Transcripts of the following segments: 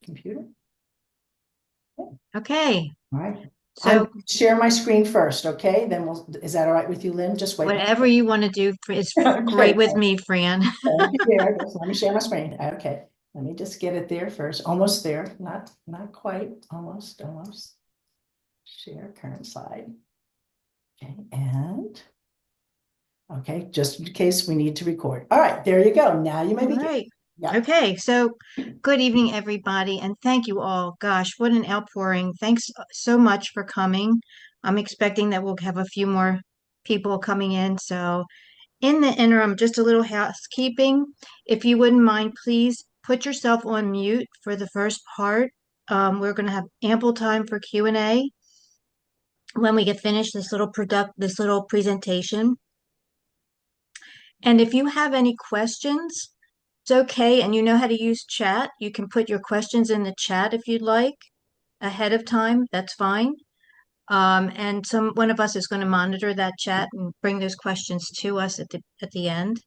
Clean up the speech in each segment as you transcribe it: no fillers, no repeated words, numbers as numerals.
computer. Okay, All right. I'm so share my screen first, okay? Then is that all right with you, Lynn? Just wait. whatever you want to do is great Okay. with me, Fran. Here, just let me share my screen. Okay. Let me just get it there first. Almost there. Not quite. Almost. Share current slide. Okay, and okay, just in case we need to record. All right, there you go. Now you may All begin. right. Yeah. Okay, so good evening, everybody, and thank you all. Gosh, what an outpouring. Thanks so much for coming. I'm expecting that we'll have a few more people coming in. So, in the interim, just a little housekeeping. If you wouldn't mind, please put yourself on mute for the first part. We're going to have ample time for Q&A when we get finished this little presentation. And if you have any questions, it's okay, and you know how to use chat. You can put your questions in the chat if you'd like ahead of time. That's fine. And one of us is going to monitor that chat and bring those questions to us at the end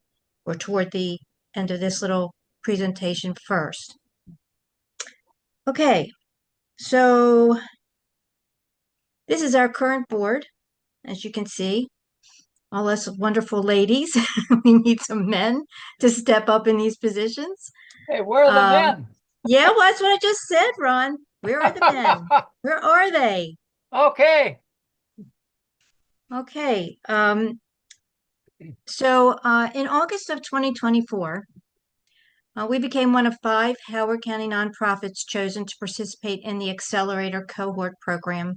or toward the end of this little presentation first. Okay, so this is our current board, as you can see. All us wonderful ladies. We need some men to step up in these positions. Hey, where are the Um, men? yeah, well, that's what I just said, Ron. Where are the men? Where are they? Okay. Okay. So in August of 2024, we became one of 5 Howard County nonprofits chosen to participate in the Accelerator Cohort Program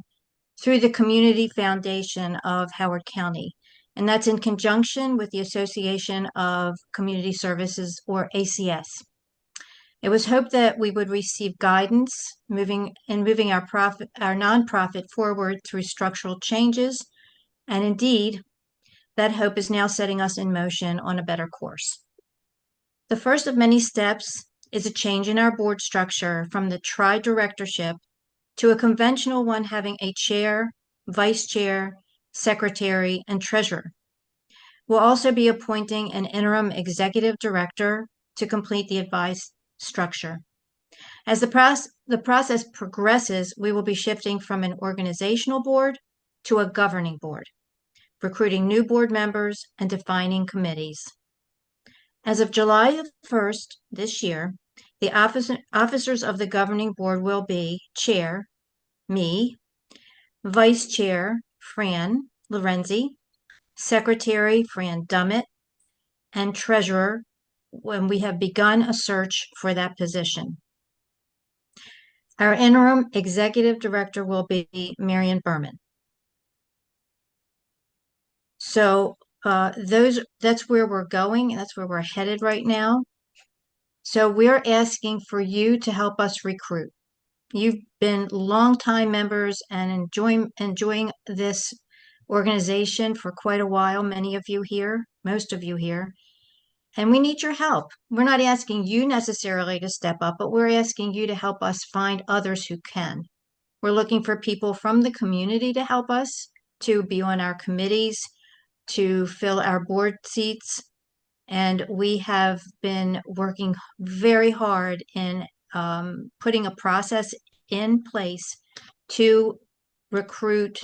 through the Community Foundation of Howard County. And that's in conjunction with the Association of Community Services, or ACS. It was hoped that we would receive guidance moving our nonprofit forward through structural changes, and indeed, that hope is now setting us in motion on a better course. The first of many steps is a change in our board structure from the tri-directorship to a conventional one having a chair, vice chair, secretary, and treasurer. We'll also be appointing an interim executive director to complete the advice structure. As the process progresses, we will be shifting from an organizational board to a governing board, recruiting new board members and defining committees. As of July 1st this year, the officers of the governing board will be Chair, me, Vice Chair, Fran Lorenzi, Secretary, Fran Dummett, and Treasurer, when we have begun a search for that position. Our interim executive director will be Marion Berman. So that's where we're going. That's where we're headed right now. So we're asking for you to help us recruit. You've been longtime members and enjoying this organization for quite a while, many of you here, most of you here. And we need your help. We're not asking you necessarily to step up, but we're asking you to help us find others who can. We're looking for people from the community to help us, to be on our committees, to fill our board seats. And we have been working very hard in putting a process in place to recruit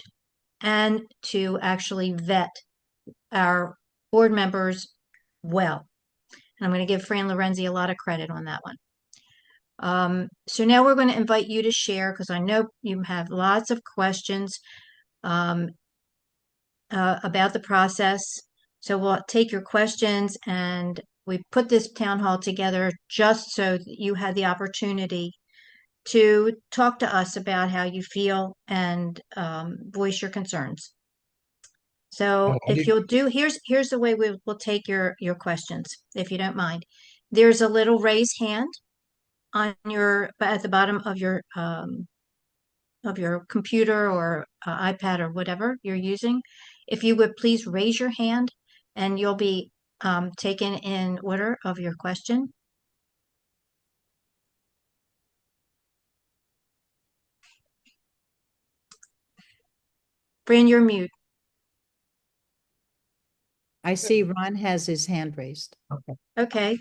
and to actually vet our board members well. And I'm going to give Fran Lorenzi a lot of credit on that one. So now we're going to invite you to share, because I know you have lots of questions about the process. So we'll take your questions, and we put this town hall together just so that you had the opportunity to talk to us about how you feel and voice your concerns. So if you'll here's the way we'll take your questions, if you don't mind. There's a little raise hand on at the bottom of your computer or iPad or whatever you're using. If you would please raise your hand, and you'll be taken in order of your question. Fran, you're mute. I see Ron has his hand raised. Okay. Okay.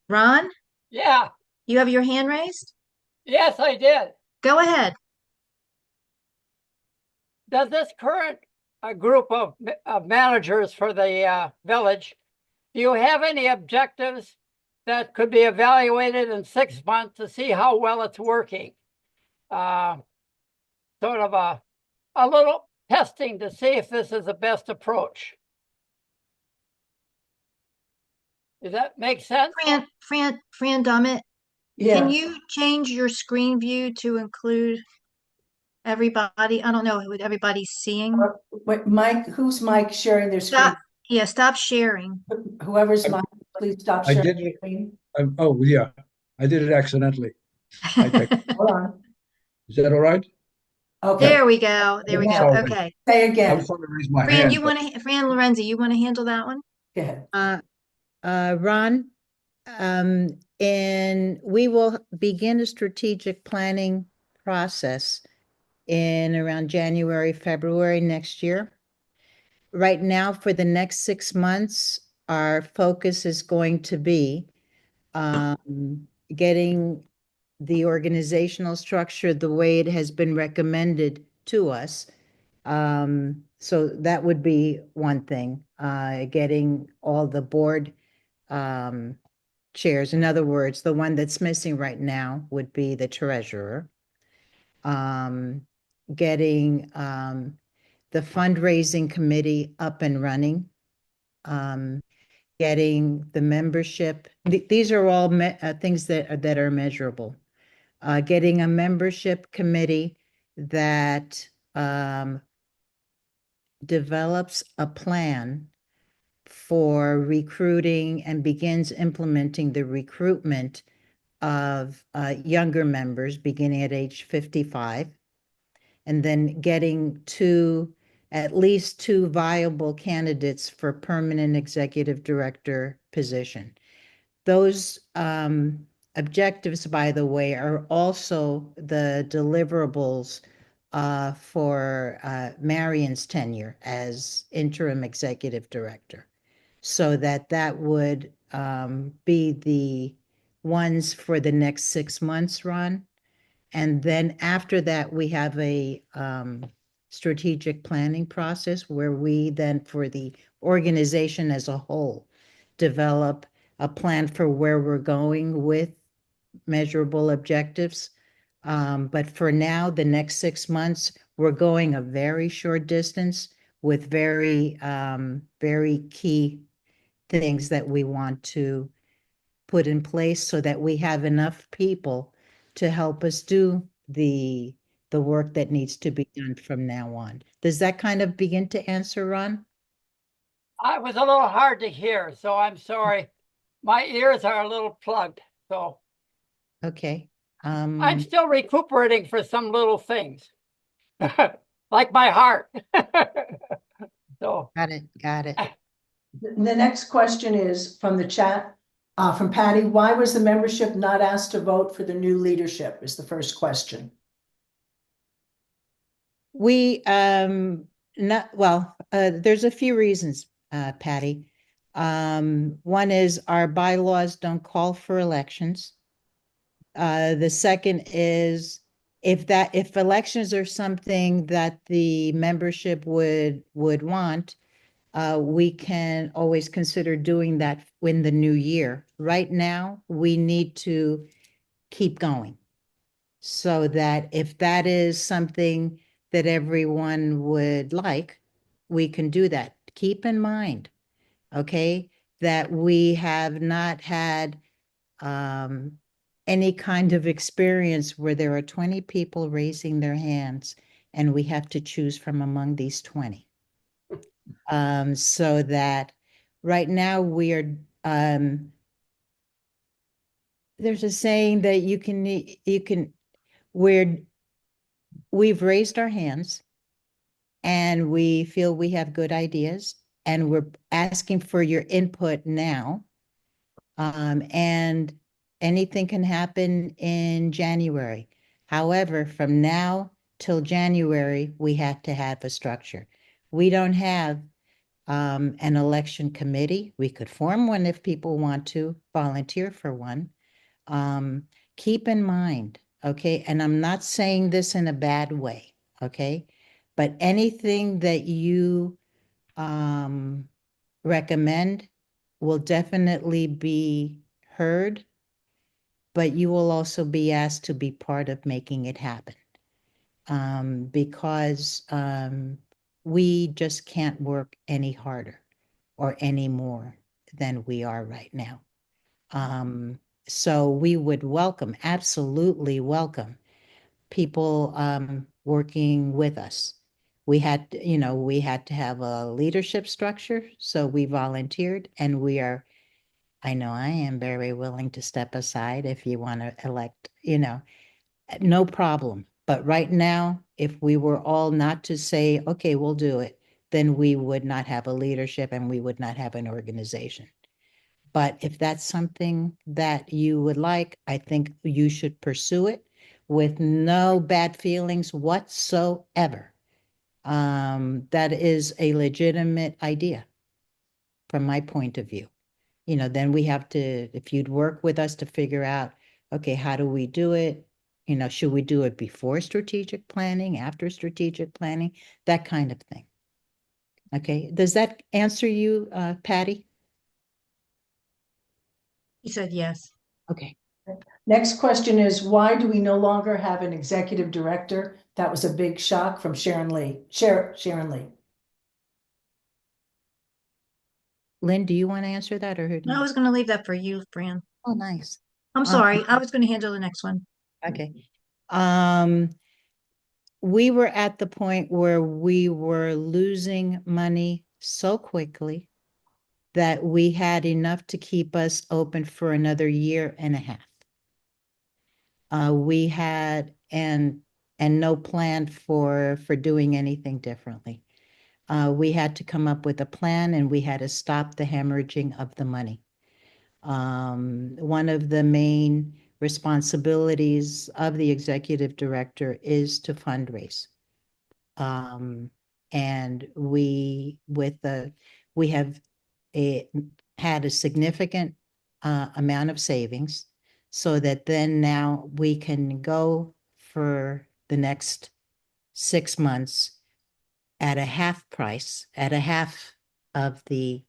Ron, Yeah. you have your hand raised? Yes, I did. Go ahead. Does this current group of managers for the village, do you have any objectives that could be evaluated in 6 months to see how well it's working? Sort of a little testing to see if this is the best approach. Does that make sense? Fran Dummett, Yeah, can you change your screen view to include everybody? I don't know who everybody's seeing. wait, Mike, who's Mike sharing their screen? Stop, yeah, stop sharing. Whoever's I- Mike, please stop I sharing did the it. screen. Oh, yeah, I did it accidentally. Hold on. Is that all right? Okay, There we go. There we go. Sorry. Okay. say I again. was trying to raise my Fran, hand. you want to, Fran Lorenzi, you want to handle that one? Go ahead. Ron, and we will begin a strategic planning process in around January, February next year. Right now, for the next 6 months, our focus is going to be getting the organizational structure the way it has been recommended to us. So that would be one thing, getting all the board chairs. In other words, the one that's missing right now would be the treasurer. Getting the fundraising committee up and running. Getting the membership. These are all things that are measurable. Getting a membership committee that develops a plan for recruiting and begins implementing the recruitment of younger members beginning at age 55, and then getting at least two viable candidates for permanent executive director position. Those objectives, by the way, are also the deliverables for Marion's tenure as interim executive director. So that would be the ones for the next 6 months, Ron. And then after that, we have a strategic planning process where we then, for the organization as a whole, develop a plan for where we're going with measurable objectives. But for now, the next 6 months, we're going a very short distance with very, very key things that we want to put in place so that we have enough people to help us do the work that needs to be done from now on. Does that kind of begin to answer, Ron? I was a little hard to hear, so I'm sorry. My ears are a little plugged, so Okay. I'm still recuperating for some little things, like my heart. So Got it. The next question is from the chat, from Patty. Why was the membership not asked to vote for the new leadership is the first question. We, there's a few reasons, Patty. One is our bylaws don't call for elections. The second is if elections are something that the membership would want, we can always consider doing that in the new year. Right now, we need to keep going. So that if that is something that everyone would like, we can do that. Keep in mind, okay, that we have not had any kind of experience where there are 20 people raising their hands and we have to choose from among these 20. So that right now we are, there's a saying that we've raised our hands and we feel we have good ideas and we're asking for your input now. And anything can happen in January. However, from now till January, we have to have a structure. We don't have an election committee. We could form one if people want to volunteer for one. Keep in mind, okay? And I'm not saying this in a bad way, okay? But anything that you recommend will definitely be heard, but you will also be asked to be part of making it happen. Because we just can't work any harder or any more than we are right now. So we would welcome, absolutely welcome people working with us. We had, we had to have a leadership structure, so we volunteered, and I know I am very willing to step aside if you want to elect, no problem. But right now, if we were all not to say, okay, we'll do it, then we would not have a leadership and we would not have an organization. But if that's something that you would like, I think you should pursue it with no bad feelings whatsoever. That is a legitimate idea from my point of view. Then we have to, if you'd work with us to figure out, okay, how do we do it? Should we do it before strategic planning, after strategic planning, that kind of thing. Okay, does that answer you, Patty? He said yes. Okay. Next question is, why do we no longer have an executive director? That was a big shock from Sharon Lee. Sharon Lee. Lynn, do you want to answer that or who? No, I was going to leave that for you, Fran. Oh, nice. I'm sorry. I was going to handle the next one. Okay. We were at the point where we were losing money so quickly that we had enough to keep us open for another year and a half. We had and no plan for doing anything differently. We had to come up with a plan, and we had to stop the hemorrhaging of the money. One of the main responsibilities of the executive director is to fundraise. And we have had a significant amount of savings, so that then now we can go for the next 6 months at a half price, at a half of the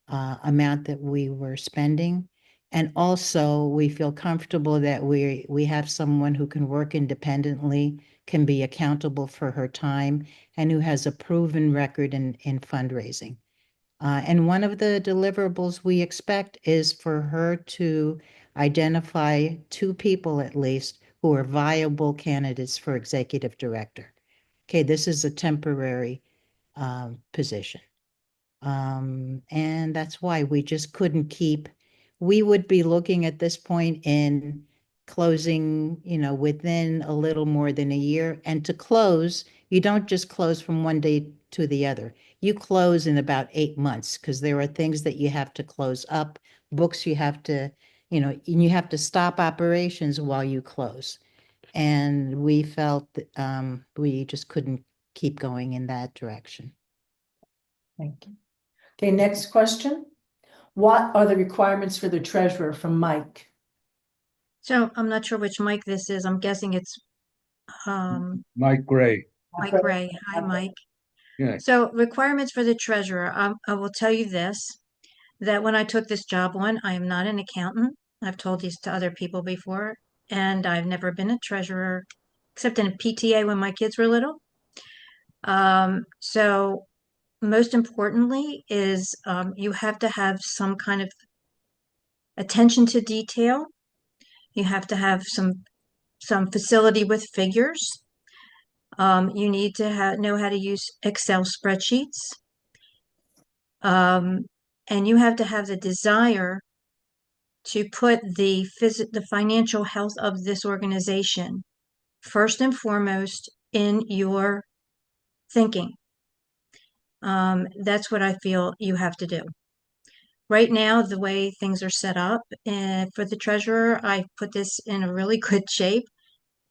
amount that we were spending. And also, we feel comfortable that we have someone who can work independently, can be accountable for her time, and who has a proven record in fundraising. And one of the deliverables we expect is for her to identify 2 people at least who are viable candidates for executive director. Okay, this is a temporary position. And that's why we just couldn't we would be looking at this point in closing, within a little more than a year. And to close, you don't just close from one day to the other. You close in about 8 months, because there are things that you have to close up, books you have to, and you have to stop operations while you close. And we felt that we just couldn't keep going in that direction. Thank you. Okay, next question. What are the requirements for the treasurer from Mike? So I'm not sure which Mike this is. I'm guessing it's Mike Gray. Mike Ray. Hi, Mike. Yeah. So requirements for the treasurer. I will tell you this, that when I took this job on, I am not an accountant. I've told these to other people before, and I've never been a treasurer except in a PTA when my kids were little. So most importantly is you have to have some kind of attention to detail. You have to have some facility with figures. You need to know how to use Excel spreadsheets. And you have to have the desire to put the financial health of this organization first and foremost in your thinking. That's what I feel you have to do. Right now, the way things are set up for the treasurer, I put this in a really good shape.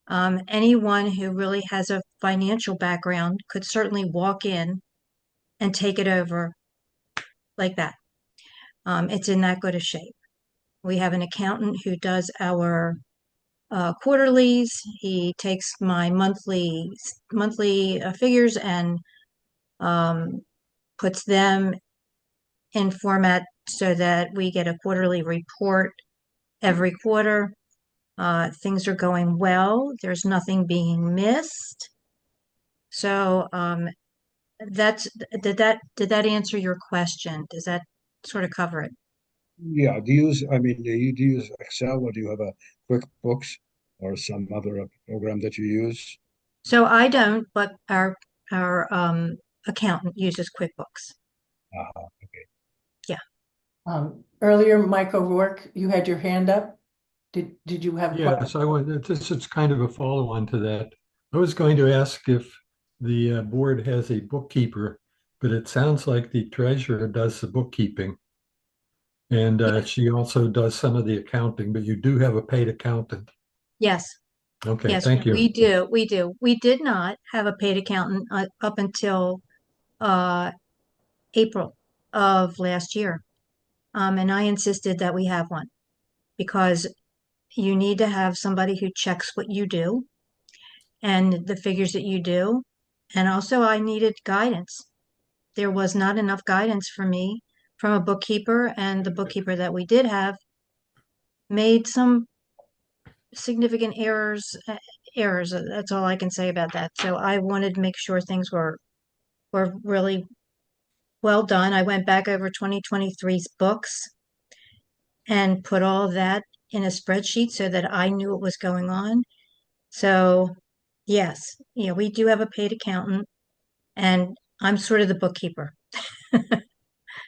Anyone who really has a financial background could certainly walk in and take it over like that. It's in that good a shape. We have an accountant who does our quarterlies. He takes my monthly figures and puts them in format so that we get a quarterly report every quarter. Things are going well. There's nothing being missed. So did that answer your question? Does that sort of cover it? Yeah, do you use Excel or do you have a QuickBooks or some other program that you use? So I don't, but our accountant uses QuickBooks. Okay. Earlier, Mike O'Rourke, you had your hand up. Did you have a Yes, question? this is kind of a follow-on to that. I was going to ask if the board has a bookkeeper, but it sounds like the treasurer does the bookkeeping. And she also does some of the accounting, but you do have a paid accountant. Yes, Okay, yes, thank you. we do. We do. We did not have a paid accountant up until uh, April of last year. And I insisted that we have one because you need to have somebody who checks what you do and the figures that you do. And also, I needed guidance. There was not enough guidance for me from a bookkeeper, and the bookkeeper that we did have made some significant errors. That's all I can say about that. So I wanted to make sure things were really well done. I went back over 2023's books and put all of that in a spreadsheet so that I knew what was going on. So yes, we do have a paid accountant, and I'm sort of the bookkeeper.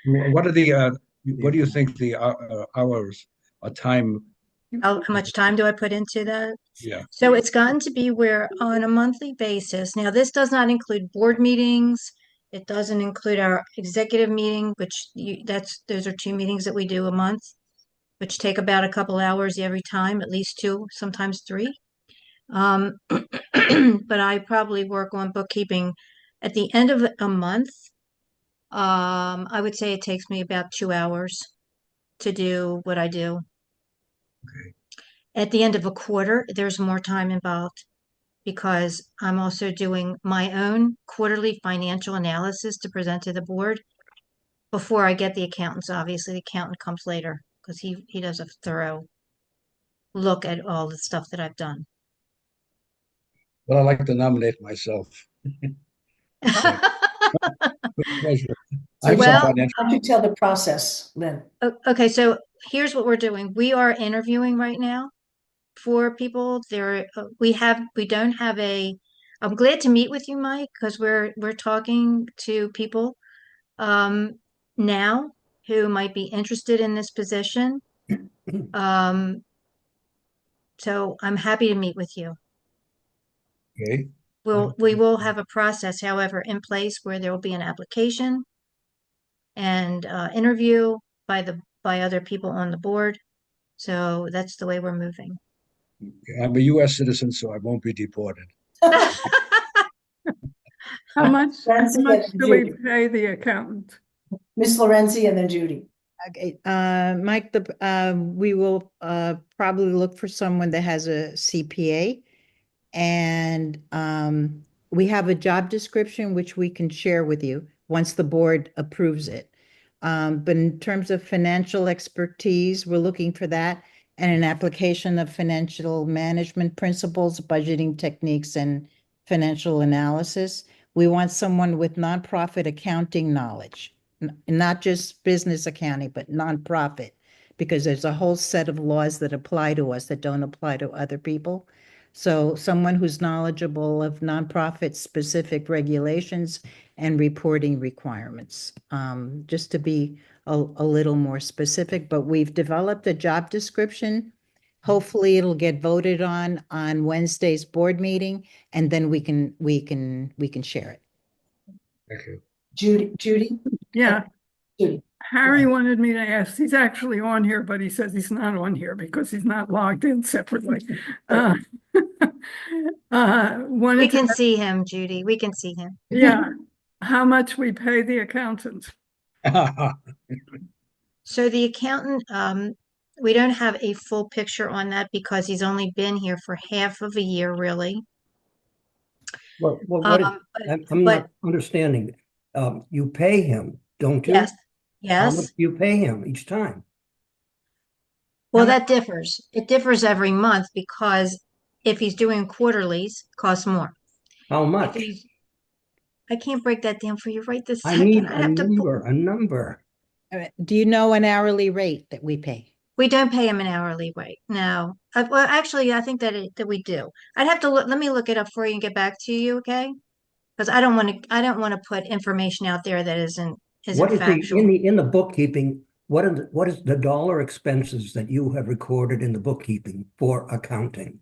What do you think the hours or time? How much time do I put into that? Yeah, So it's gotten to be where on a monthly basis, now this does not include board meetings. It doesn't include our executive meeting, which those are 2 meetings that we do a month, which take about a couple hours every time, at least 2, sometimes 3. But I probably work on bookkeeping at the end of a month. I would say it takes me about 2 hours to do what I do. okay. At the end of a quarter, there's more time involved because I'm also doing my own quarterly financial analysis to present to the board before I get the accountants. Obviously, the accountant comes later because he does a thorough look at all the stuff that I've done. Well, I'd like to nominate myself. Pleasure. I have some Well, financial. How do you tell the process, Lynn? Okay, so here's what we're doing. We are interviewing right now for people. We don't have I'm glad to meet with you, Mike, because we're talking to people now who might be interested in this position. Um, so I'm happy to meet with you. Okay. We will have a process, however, in place where there will be an application and interview by other people on the board. So that's the way we're moving. I'm a U.S. citizen, so I won't be deported. How much Lorenzi and do we Judy. pay the accountant? Miss Lorenzi and then Judy. Okay, Mike, we will probably look for someone that has a CPA. And we have a job description which we can share with you once the board approves it. But in terms of financial expertise, we're looking for that and an application of financial management principles, budgeting techniques, and financial analysis. We want someone with nonprofit accounting knowledge, not just business accounting, but nonprofit, because there's a whole set of laws that apply to us that don't apply to other people. So someone who's knowledgeable of nonprofit specific regulations and reporting requirements, just to be a little more specific, but we've developed a job description. Hopefully it'll get voted on Wednesday's board meeting, and then we can share it. Thank you. Judy? Yeah, Judy. Harry wanted me to ask, he's actually on here, but he says he's not on here because he's not logged in separately. We Wanted can to, see him, Judy. We can see him. yeah, how much we pay the accountant. So the accountant, we don't have a full picture on that because he's only been here for half of a year, really. Well, what, But- I'm but not understanding. You pay him, don't you? yes, How much yes. do you pay him each time? Well, How that differs. It differs every month because if he's doing quarterlies, it costs more. How If much? he's, I can't break that down for you right this I second. need I'd a have to, number. Do you know an hourly rate that we pay? we don't pay him an hourly rate. No. Well, actually, I think that we do. I'd have to look, let me look it up for you and get back to you, okay? Because I don't want to put information out there that isn't What is factual. in the bookkeeping, what is the dollar expenses that you have recorded in the bookkeeping for accounting?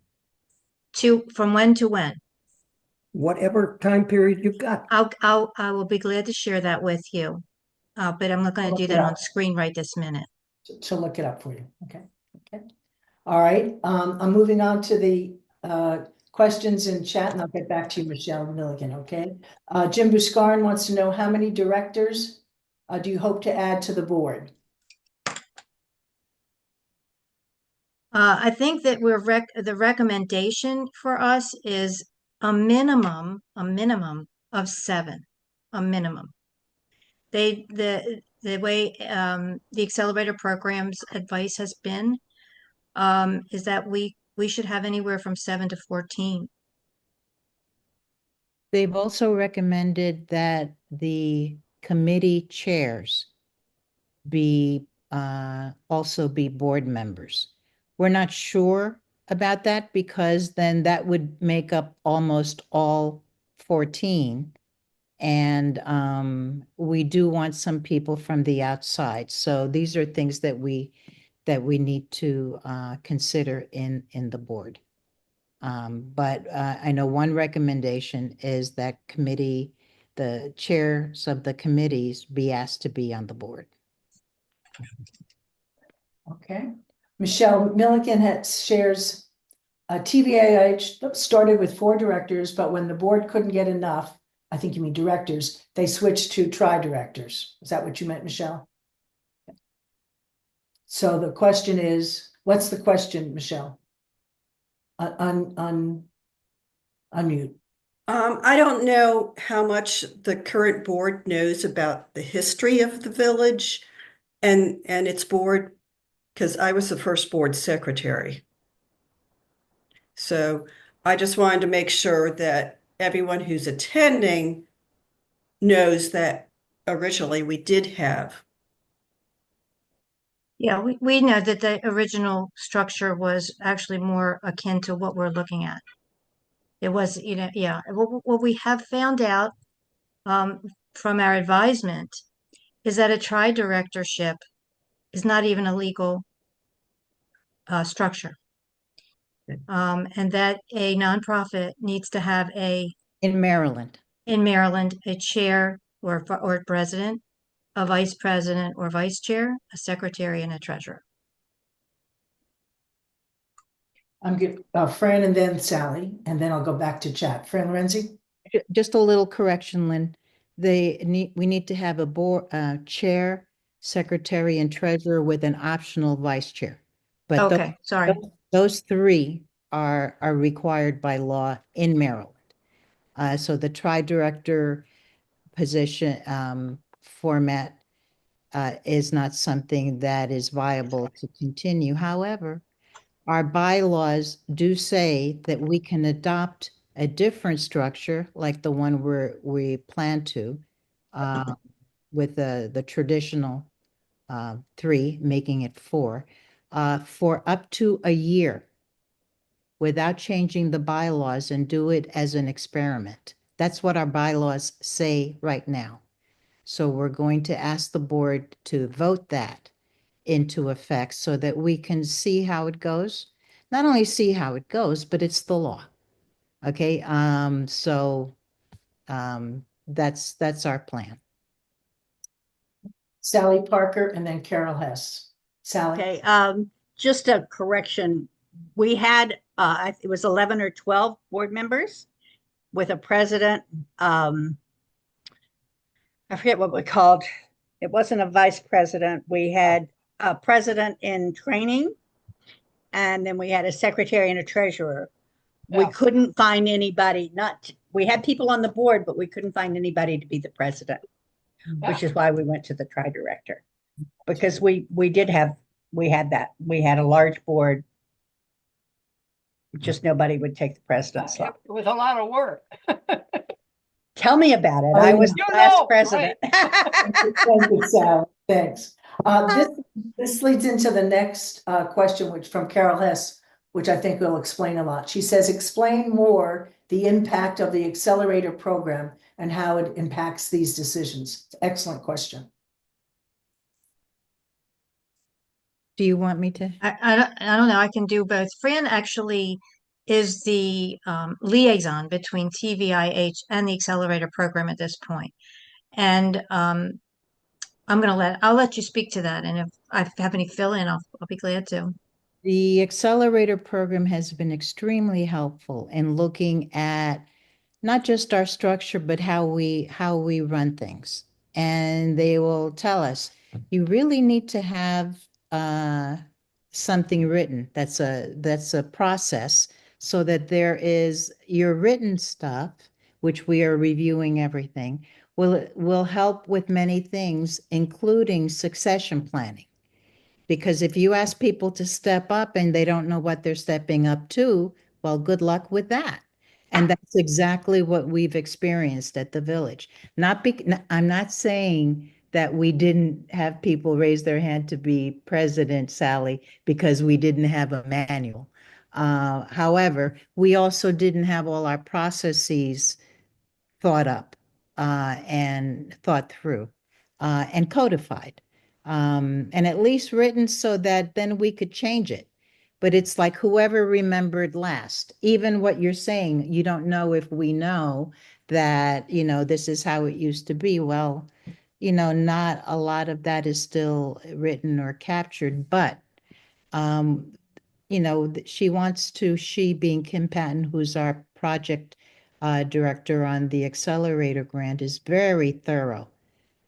From when to when? Whatever time period you've got. I will be glad to share that with you. But I'm not going to do that on screen right this minute. to look it up for you, okay, okay. All right, I'm moving on to the questions in chat, and I'll get back to you, Michelle Milligan, okay? Jim Buscarin wants to know how many directors do you hope to add to the board? I think that the recommendation for us is a minimum of 7, a minimum. The way the accelerator program's advice has been is that we should have anywhere from 7 to 14. They've also recommended that the committee chairs be also be board members. We're not sure about that because then that would make up almost all 14. And we do want some people from the outside. So these are things that we need to consider in the board. But I know one recommendation is that the chairs of the committees be asked to be on the board. Okay, Michelle Milligan shares TVAH started with 4 directors, but when the board couldn't get enough, I think you mean directors, they switched to tri-directors. Is that what you meant, Michelle? So the question is, what's the question, Michelle? Unmute. I don't know how much the current board knows about the history of the village and its board, because I was the first board secretary. So I just wanted to make sure that everyone who's attending knows that originally we did have. Yeah, we know that the original structure was actually more akin to what we're looking at. It was, yeah. What we have found out from our advisement is that a tri-directorship is not even a legal structure. And that a nonprofit needs to have In Maryland. a chair or president, a vice president or vice chair, a secretary, and a treasurer. I'm good, Fran and then Sally, and then I'll go back to chat. Fran Lorenzi? Just a little correction, Lynn. We need to have a board chair, secretary, and treasurer with an optional vice chair. But Okay, sorry. those 3 are required by law in Maryland. So the tri-director position format is not something that is viable to continue. However, our bylaws do say that we can adopt a different structure like the one we plan to with the traditional 3, making it 4, for up to a year without changing the bylaws and do it as an experiment. That's what our bylaws say right now. So we're going to ask the board to vote that into effect so that we can see how it goes. Not only see how it goes, but it's the law. Okay, that's our plan. Sally Parker and then Carol Hess. Sally? Okay, just a correction. We had, it was 11 or 12 board members with a president. I forget what we called. It wasn't a vice president. We had a president in training, and then we had a secretary and a treasurer. We Yeah. couldn't find anybody, we had people on the board, but we couldn't find anybody to be the president, which is why we went to the tri-director. Because we had a large board, just nobody would take the president's slot. It was a lot of work. Tell me about it. Oh, I was you the last know, president. Thank you, Sally. Thanks. This leads into the next question, which from Carol Hess, which I think will explain a lot. She says, explain more the impact of the accelerator program and how it impacts these decisions. Excellent question. Do you want me to? I don't know. I can do both. Fran actually is the liaison between TVIH and the accelerator program at this point. And I'll let you speak to that. And if I have any fill in, I'll be glad to. The accelerator program has been extremely helpful in looking at not just our structure, but how we run things. And they will tell us, you really need to have something written. That's a process, so that there is your written stuff, which we are reviewing everything, will help with many things, including succession planning. Because if you ask people to step up and they don't know what they're stepping up to, well, good luck with that. And that's exactly what we've experienced at the village. I'm not saying that we didn't have people raise their hand to be president, Sally, because we didn't have a manual. However, we also didn't have all our processes thought up and thought through and codified. And at least written so that then we could change it. But it's like whoever remembered last. Even what you're saying, you don't know if we know that, this is how it used to be. Well, not a lot of that is still written or captured, but, she being Kim Patton, who's our project director on the accelerator grant, is very thorough.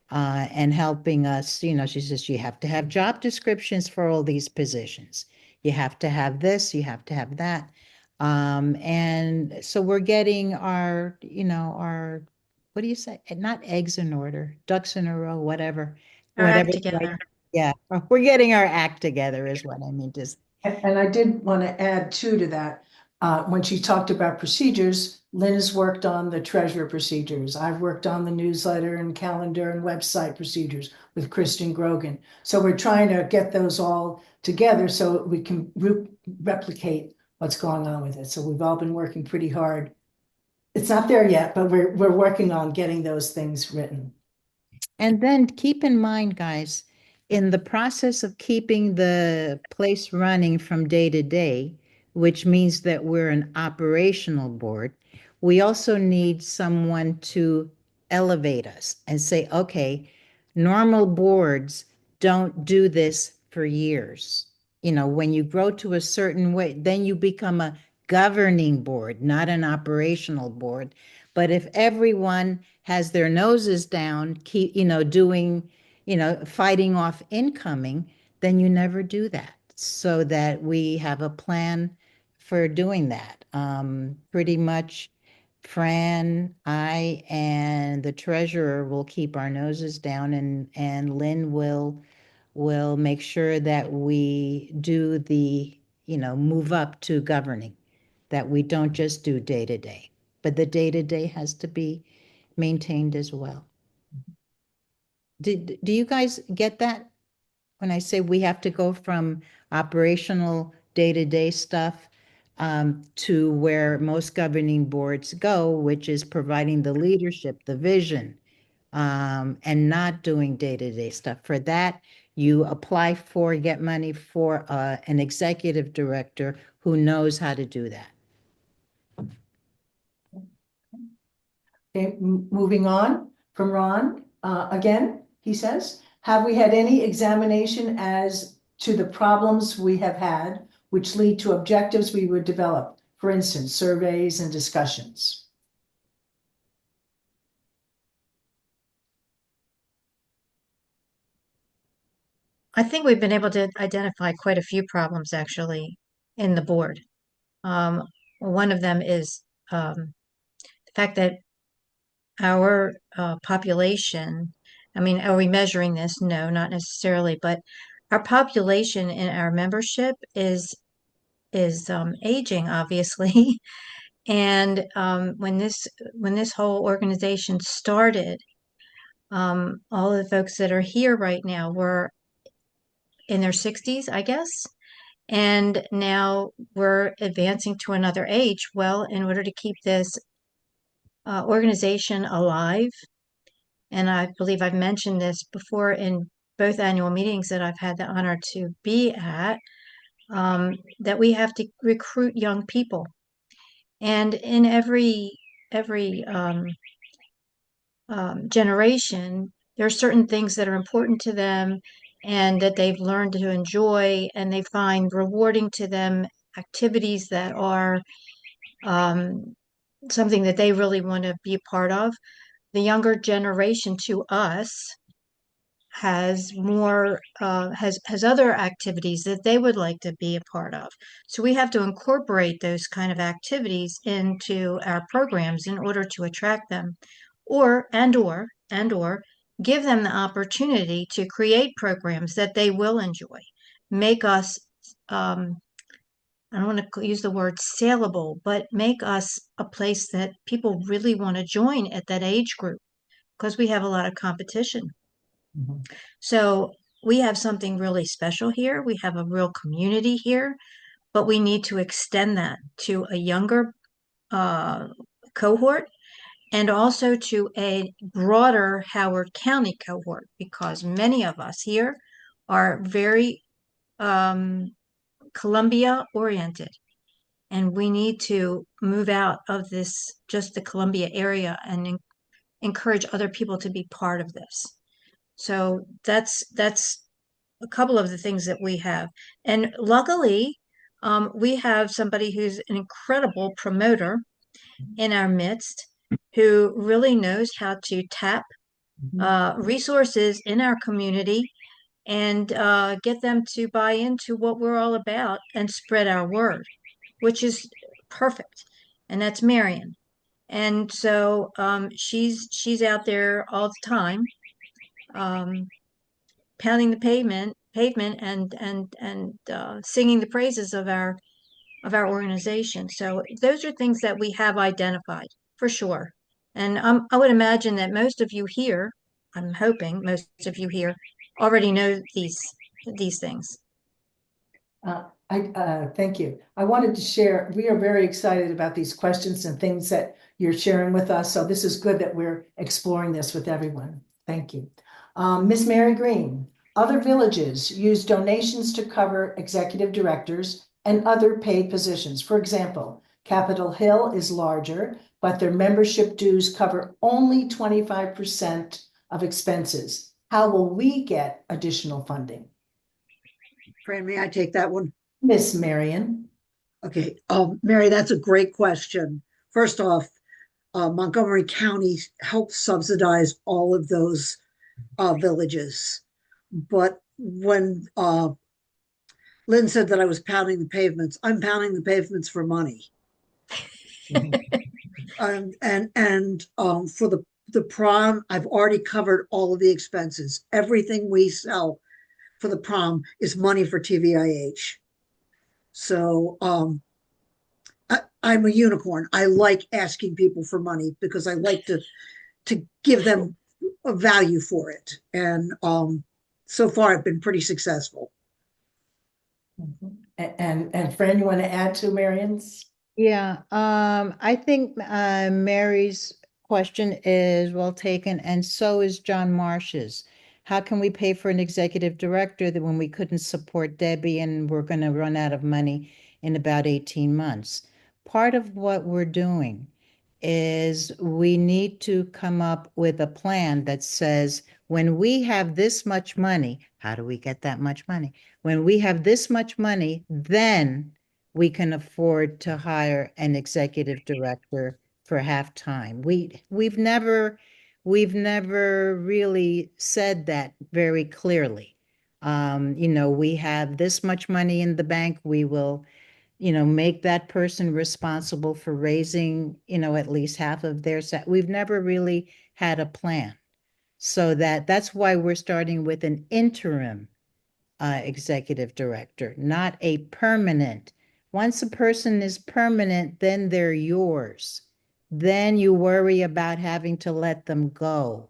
And helping us, she says, you have to have job descriptions for all these positions. You have to have this, you have to have that. And so we're getting our, what do you say? Not eggs in order, ducks in a row, whatever. Our act Whatever. together. Yeah, we're getting our act together is what I mean to say. And I did want to add too to that. When she talked about procedures, Lynn has worked on the treasurer procedures. I've worked on the newsletter and calendar and website procedures with Kristen Grogan. So we're trying to get those all together so we can replicate what's going on with it. So we've all been working pretty hard. It's not there yet, but we're working on getting those things written. And then keep in mind, guys, in the process of keeping the place running from day to day, which means that we're an operational board, we also need someone to elevate us and say, okay, normal boards don't do this for years. When you grow to a certain way, then you become a governing board, not an operational board. But if everyone has their noses down, keep, doing, fighting off incoming, then you never do that. So that we have a plan for doing that. Pretty much Fran, I, and the treasurer will keep our noses down, and Lynn will make sure that we do the, move up to governing, that we don't just do day to day, but the day to day has to be maintained as well. Do you guys get that? When I say we have to go from operational day-to-day stuff to where most governing boards go, which is providing the leadership, the vision, and not doing day-to-day stuff. For that, you apply for, get money for an executive director who knows how to do that. Okay, moving on from Ron, again, he says, have we had any examination as to the problems we have had which lead to objectives we would develop? For instance, surveys and discussions. I think we've been able to identify quite a few problems actually in the board. One of them is the fact that our population, I mean, are we measuring this? No, not necessarily, but our population in our membership is aging, obviously. And when this whole organization started, all the folks that are here right now were in their 60s, I guess. And now we're advancing to another age. Well, in order to keep this organization alive, and I believe I've mentioned this before in both annual meetings that I've had the honor to be at, that we have to recruit young people. And in every generation, there are certain things that are important to them and that they've learned to enjoy, and they find rewarding to them activities that are something that they really want to be a part of. The younger generation to us has more has other activities that they would like to be a part of. So we have to incorporate those kind of activities into our programs in order to attract them, or give them the opportunity to create programs that they will enjoy, make us I don't want to use the word saleable, but make us a place that people really want to join at that age group, because we have a lot of competition. Mhm. So we have something really special here. We have a real community here, but we need to extend that to a younger cohort and also to a broader Howard County cohort, because many of us here are very Columbia oriented. And we need to move out of this, just the Columbia area, and encourage other people to be part of this. So that's a couple of the things that we have. And luckily, we have somebody who's an incredible promoter in our midst who really knows how to tap resources in our community and get them to buy into what we're all about and spread our word, which is perfect. And that's Marion. And so she's out there all the time, pounding the pavement and singing the praises of our organization. So those are things that we have identified for sure. And I would imagine that most of you here, I'm hoping most of you here already know these things. Thank you. I wanted to share, we are very excited about these questions and things that you're sharing with us. So this is good that we're exploring this with everyone. Thank you. Miss Mary Green, other villages use donations to cover executive directors and other paid positions. For example, Capitol Hill is larger, but their membership dues cover only 25% of expenses. How will we get additional funding? Fran, may I take that one? Miss Marion. Okay, Mary, that's a great question. First off, Montgomery County helps subsidize all of those villages. But when Lynn said that I was pounding the pavements, I'm pounding the pavements for money. And for the prom, I've already covered all of the expenses. Everything we sell for the prom is money for TVIH. So I'm a unicorn. I like asking people for money because I like to give them a value for it. And so far I've been pretty successful. And Fran, you want to add to Marion's? Yeah, I think Mary's question is well taken, and so is John Marsh's. How can we pay for an executive director that when we couldn't support Debbie and we're going to run out of money in about 18 months? Part of what we're doing is we need to come up with a plan that says when we have this much money, how do we get that much money? When we have this much money, then we can afford to hire an executive director for half-time. We've never really said that very clearly. You know, we have this much money in the bank, we will, you know, make that person responsible for raising, you know, at least half of their we've never really had a plan. So that's why we're starting with an interim executive director, not a permanent. Once a person is permanent, then they're yours. Then you worry about having to let them go.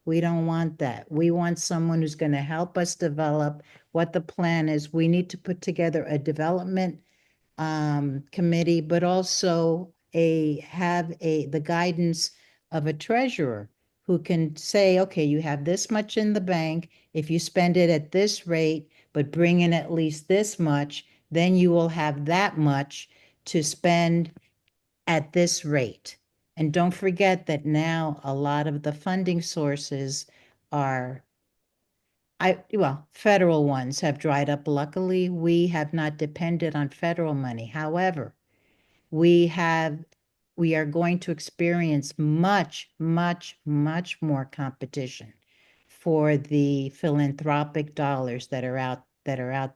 We don't want that. We want someone who's going to help us develop what the plan is. We need to put together a development committee, but also the guidance of a treasurer who can say, okay, you have this much in the bank. If you spend it at this rate, but bring in at least this much, then you will have that much to spend at this rate. And don't forget that now a lot of the funding sources are, federal ones have dried up. Luckily, we have not depended on federal money. However, we are going to experience much, much, much more competition for the philanthropic dollars that are out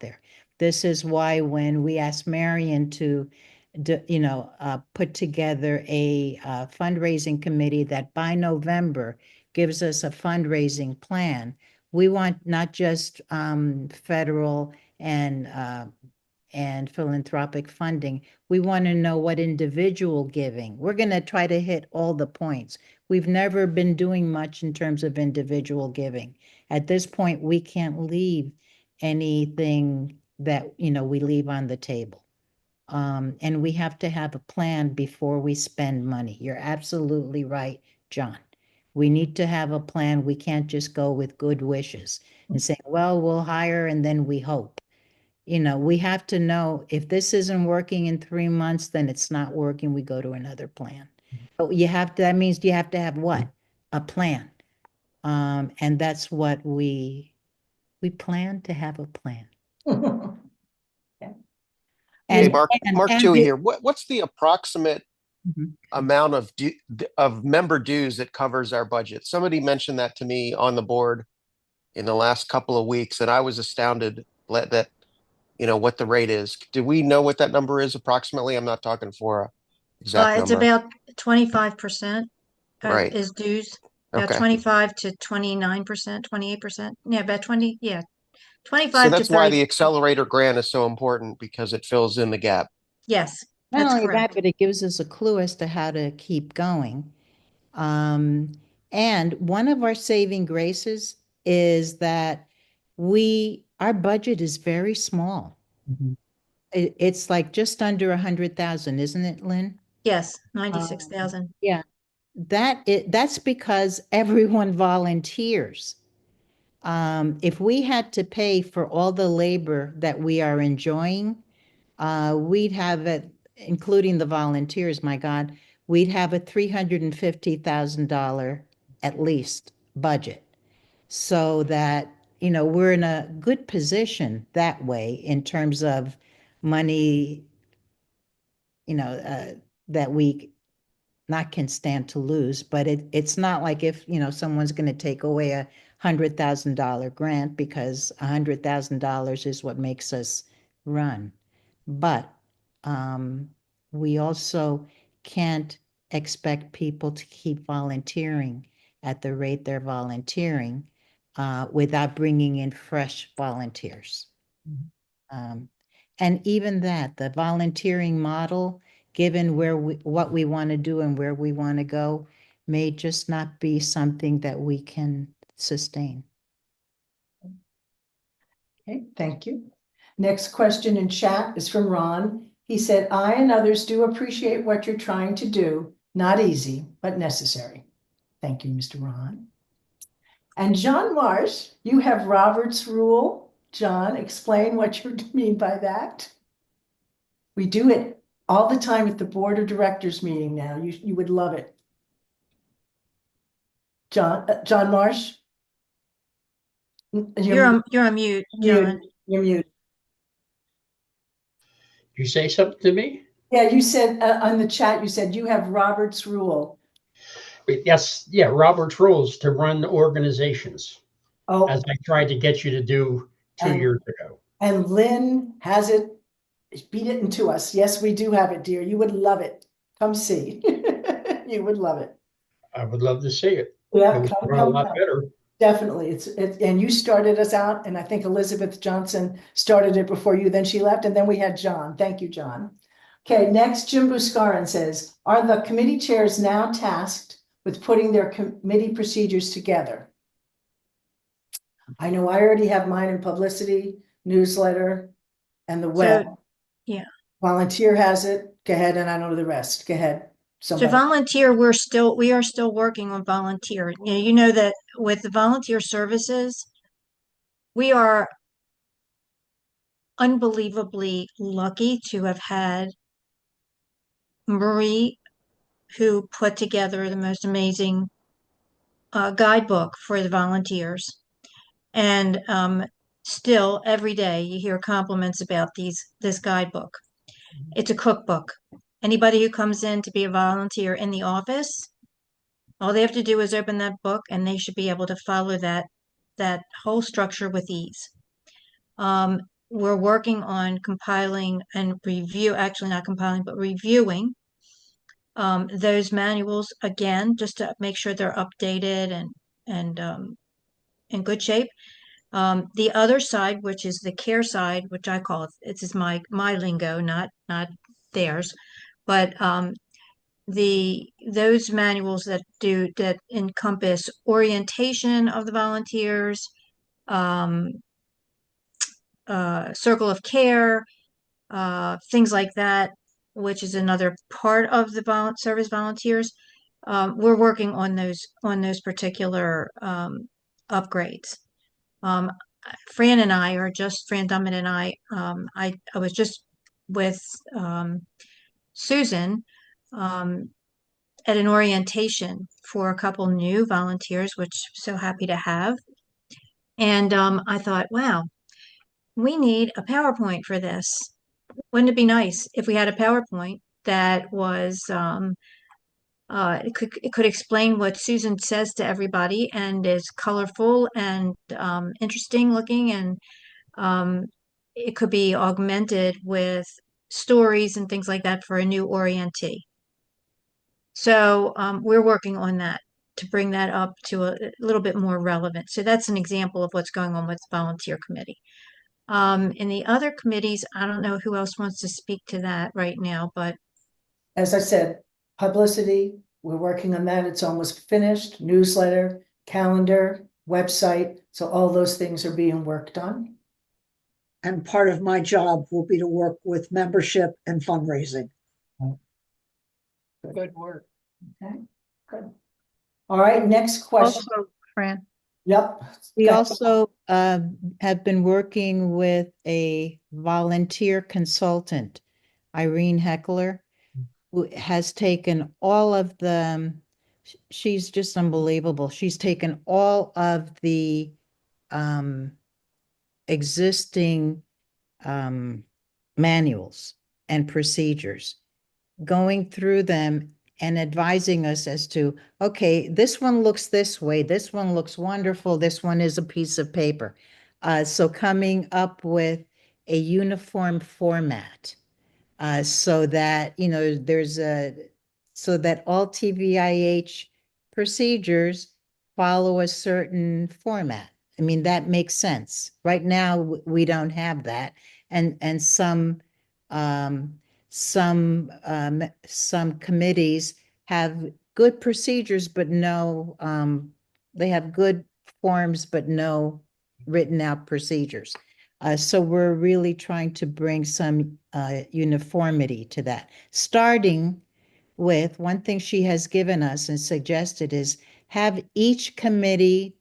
there. This is why when we asked Marion to put together a fundraising committee that by November gives us a fundraising plan, we want not just federal and philanthropic funding. We want to know what individual giving. We're going to try to hit all the points. We've never been doing much in terms of individual giving. At this point, we can't leave anything that, we leave on the table. And we have to have a plan before we spend money. You're absolutely right, John. We need to have a plan. We can't just go with good wishes and say, well, we'll hire and then we hope. We have to know if this isn't working in 3 months, then it's not working. We go to another plan. But that means you have to have what? A plan. And that's what we plan to have a plan. Hey, Mark Dewey here. What's the approximate amount of member dues that covers our budget? Somebody mentioned that to me on the board in the last couple of weeks, and I was astounded that what the rate is. Do we know what that number is approximately? I'm not talking for a exact It's number. about 25% Right. is dues. About Okay. 25 to 29%, 28%. Yeah, about 20. Yeah. 25 So to that's 30. why the accelerator grant is so important, because it fills in the gap. Yes, Not that's only correct. that, but it gives us a clue as to how to keep going. And one of our saving graces is that our budget is very small. It's like just under 100,000, isn't it, Lynn? Yes, 96,000. Yeah, that's because everyone volunteers. If we had to pay for all the labor that we are enjoying, we'd have it, including the volunteers, my God, we'd have a $350,000 at least budget. So that, we're in a good position that way in terms of money, that we not can stand to lose, but it's not like if, someone's going to take away a $100,000 grant, because $100,000 is what makes us run. But we also can't expect people to keep volunteering at the rate they're volunteering without bringing in fresh volunteers. And even that, the volunteering model, given what we want to do and where we want to go, may just not be something that we can sustain. Okay, thank you. Next question in chat is from Ron. He said, I and others do appreciate what you're trying to do. Not easy, but necessary. Thank you, Mr. Ron. And John Marsh, you have Robert's rule. John, explain what you mean by that. We do it all the time at the board of directors meeting now. You would love it. John Marsh? You're on mute, John. You're mute. You say something to me? Yeah, you said on the chat, you said you have Robert's rule. Yes, yeah, Robert's rules to run organizations. Oh, as I tried to get you to do 2 And- years ago. And Lynn has it, beat it into us. Yes, we do have it, dear. You would love it. Come see. You would love it. I would love to see it. Yeah, It would come, run a come, lot come. better. Definitely. And you started us out, and I think Elizabeth Johnson started it before you, then she left, and then we had John. Thank you, John. Okay, next, Jim Buscarin says, are the committee chairs now tasked with putting their committee procedures together? I know I already have mine in publicity, newsletter, and the web. yeah. Volunteer has it. Go ahead, and I know the rest. Go ahead. So Somebody. volunteer, we are still working on volunteer. You know that with the volunteer services, we are unbelievably lucky to have had Marie, who put together the most amazing guidebook for the volunteers. And still every day you hear compliments about this guidebook. It's a cookbook. Anybody who comes in to be a volunteer in the office, all they have to do is open that book and they should be able to follow that whole structure with ease. We're working on compiling and actually not compiling, but reviewing those manuals again, just to make sure they're updated and in good shape. The other side, which is the care side, which I call it is my lingo, not theirs, but those manuals that encompass orientation of the volunteers, circle of care, things like that, which is another part of the service volunteers. We're working on those particular upgrades. Fran Dummett and I was just with Susan at an orientation for a couple new volunteers, which I'm so happy to have. And I thought, wow, we need a PowerPoint for this. Wouldn't it be nice if we had a PowerPoint that was it could explain what Susan says to everybody and is colorful and interesting looking, and it could be augmented with stories and things like that for a new orientee. So we're working on that to bring that up to a little bit more relevant. So that's an example of what's going on with the volunteer committee. In the other committees, I don't know who else wants to speak to that right now, but As I said, publicity, we're working on that. It's almost finished. Newsletter, calendar, website. So all those things are being worked on. And part of my job will be to work with membership and fundraising. Good work. Okay, good. All right, next question. Also, Fran, Yep. we Go ahead. also have been working with a volunteer consultant, Irene Heckler, who has taken all of she's just unbelievable. She's taken all of the existing manuals and procedures, going through them and advising us as to, okay, this one looks this way, this one looks wonderful, this one is a piece of paper. So coming up with a uniform format so that, so that all TVIH procedures follow a certain format. I mean, that makes sense. Right now, we don't have that. And some committees have good procedures, but no, they have good forms, but no written out procedures. So we're really trying to bring some uniformity to that. Starting with one thing she has given us and suggested is have each committee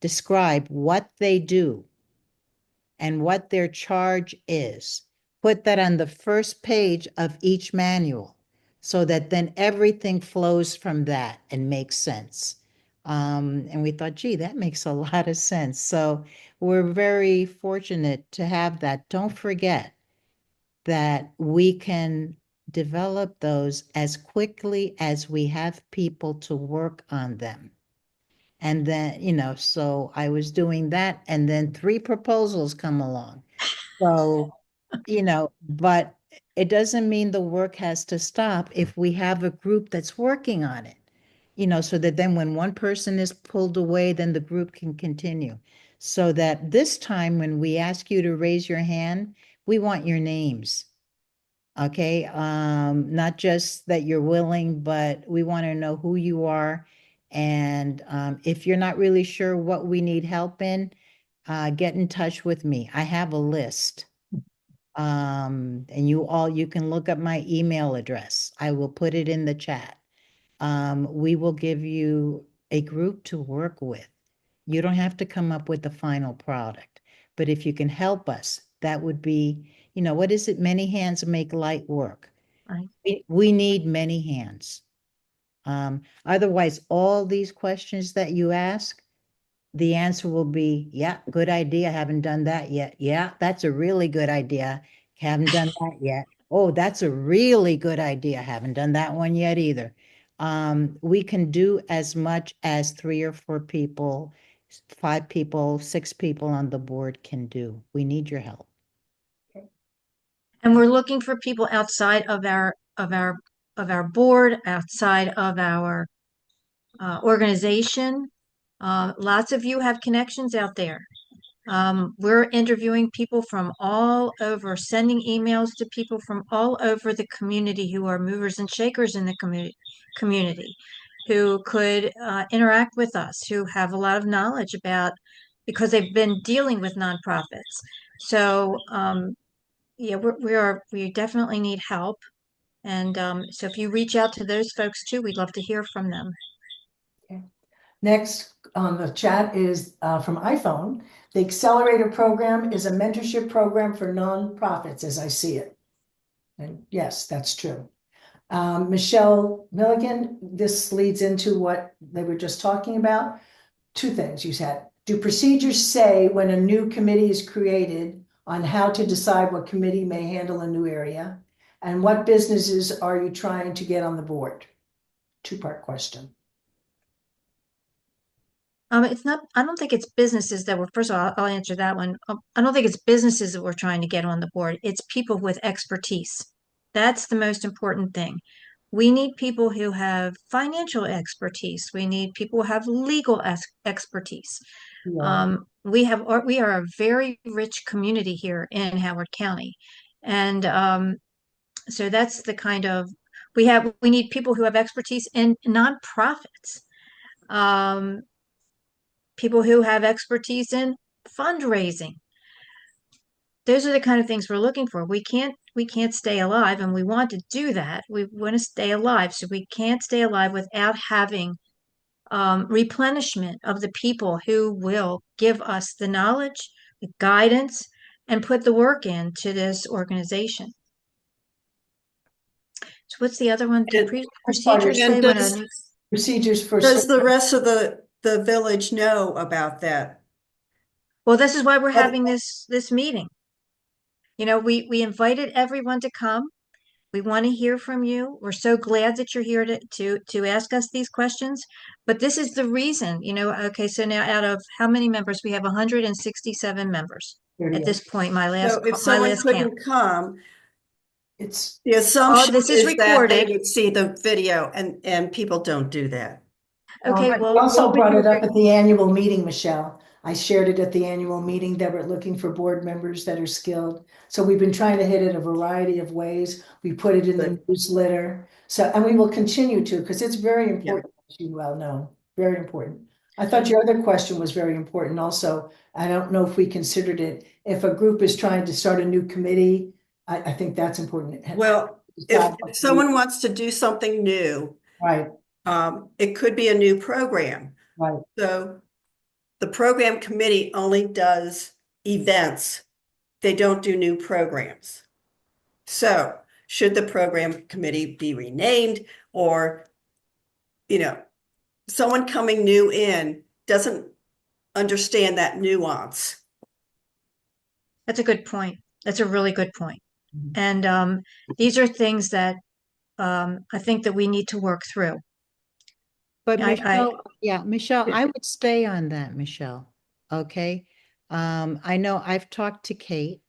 describe what they do and what their charge is. Put that on the first page of each manual so that then everything flows from that and makes sense. And we thought, gee, that makes a lot of sense. So we're very fortunate to have that. Don't forget that we can develop those as quickly as we have people to work on them. And then, so I was doing that, and then 3 proposals come along. So, but it doesn't mean the work has to stop if we have a group that's working on it. So that then when one person is pulled away, then the group can continue. So that this time when we ask you to raise your hand, we want your names. Okay, not just that you're willing, but we want to know who you are. And if you're not really sure what we need help in, get in touch with me. I have a list. And you can look up my email address. I will put it in the chat. We will give you a group to work with. You don't have to come up with the final product, but if you can help us, that would be, what is it? Many hands make light work. Right. We need many hands. Otherwise, all these questions that you ask, the answer will be, yeah, good idea. Haven't done that yet. Yeah, that's a really good idea. Haven't done that yet. Oh, that's a really good idea. Haven't done that one yet either. We can do as much as 3 or 4 people, 5 people, 6 people on the board can do. We need your help. And we're looking for people outside of our board, outside of our organization. Lots of you have connections out there. We're interviewing people from all over, sending emails to people from all over the community who are movers and shakers in the community, who could interact with us, who have a lot of knowledge about, because they've been dealing with nonprofits. So yeah, we definitely need help. And so if you reach out to those folks too, we'd love to hear from them. Next on the chat is from iPhone. The Accelerator Program is a mentorship program for nonprofits, as I see it. And yes, that's true. Michelle Milligan, this leads into what they were just talking about. 2 things you said. Do procedures say when a new committee is created on how to decide what committee may handle a new area? And what businesses are you trying to get on the board? 2-part question. It's not, I don't think it's businesses that first of all, I'll answer that one. I don't think it's businesses that we're trying to get on the board. It's people with expertise. That's the most important thing. We need people who have financial expertise. We need people who have legal expertise. Yeah. We are a very rich community here in Howard County. And so that's the kind of, we need people who have expertise in nonprofits. People who have expertise in fundraising. Those are the kind of things we're looking for. We can't stay alive, and we want to do that. We want to stay alive. So we can't stay alive without having replenishment of the people who will give us the knowledge, the guidance, and put the work into this organization. So what's the other one? Procedures say when a new procedures for. Does the rest of the village know about that? Well, this is why we're having this meeting. We invited everyone to come. We want to hear from you. We're so glad that you're here to ask us these questions. But this is the reason, okay, so now out of how many members? We have 167 members at this point. So if someone couldn't come, it's the assumption this is that they recorded. would see the video, and people don't do that. Okay, well, we also brought it up at the annual meeting, Michelle. I shared it at the annual meeting that we're looking for board members that are skilled. So we've been trying to hit it a variety of ways. We put it in the newsletter. So, and we will continue to, because it's very important, as you well know, very important. I thought your other question was very important also. I don't know if we considered it. If a group is trying to start a new committee, I think that's important. Well, if someone wants to do something new, right, it could be a new program. Right. So the program committee only does events. They don't do new programs. So should the program committee be renamed, or, someone coming new in doesn't understand that nuance? That's a good point. That's a really good point. And these are things that I think that we need to work through. But I- Michelle, I would stay on that, Michelle. Okay. I know I've talked to Kate